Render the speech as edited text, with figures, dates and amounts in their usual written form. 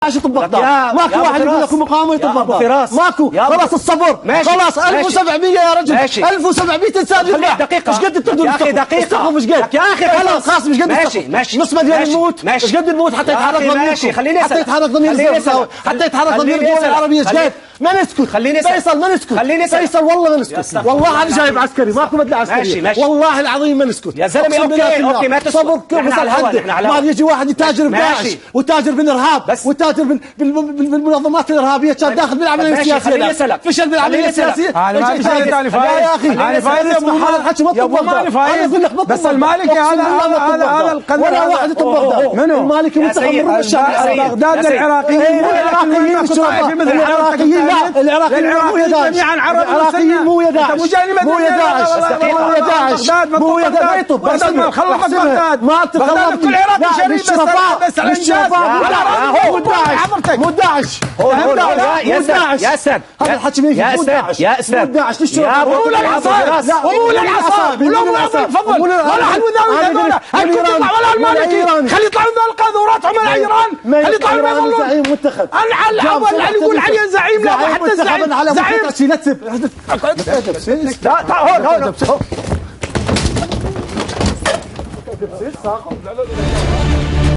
عايش يطب بغداد، ماكو واحد يقول لكم مقاومه يطب بغداد، ماكو. خلاص الصبر، خلاص 1700 يا رجل، 1700 انسان يذبح. دقيقة ايش قد تردون؟ يا اخي دقيقة مش قد يا اخي خلاص مش قد. ماشي نص مليون يموت، ايش قد نموت حتى يتحرك ضميركم؟ خليني اسال، حتى يتحرك ضمير حتى يتحرك ضمير الدول العربية. ايش قد؟ ما نسكت. خليني اسال فيصل ما نسكت. فيصل والله ما نسكت، والله انا جايب عسكري ماكو بدله عسكريه، والله العظيم ما نسكت يا زلمه. اوكي ما تسكت. صبر كيف ما يجي واحد يتاجر بداعش وتاجر بالارهاب وتاجر بالمنظمات الارهابيه، كان داخل بالعمليه السياسيه، فشل بالعمليه السياسيه. انا فايز يا اخي انا فايز يا ابو مالك فايز، بس المالكي هذا القناة ولا واحد يطب بغداد. منو المالكي؟ منتخب من الشعب بغداد. العراقيين العراقيين جميعا عرب العراقيين مو يا داعش، مو يا داعش، مو يا داعش. بغداد ما خلصت بغداد، ما تخلصت كل عراقي شريف بس على الانجاز. مو داعش، مو داعش. يا استاذ هذا الحكي مين؟ يا استاذ مو داعش للشرطه، مو للعصابة، مو للعصابة، ولا تفضل ولا حد وداوي هذول تطلع ولا المالكي. خلي يطلعوا ذول القاذورات عملاء ايران، خلي يطلعوا ما يظلون. زعيم منتخب اللي يقول عليه زعيم، لا حتى الزعيم زعيم. لا تسب. هون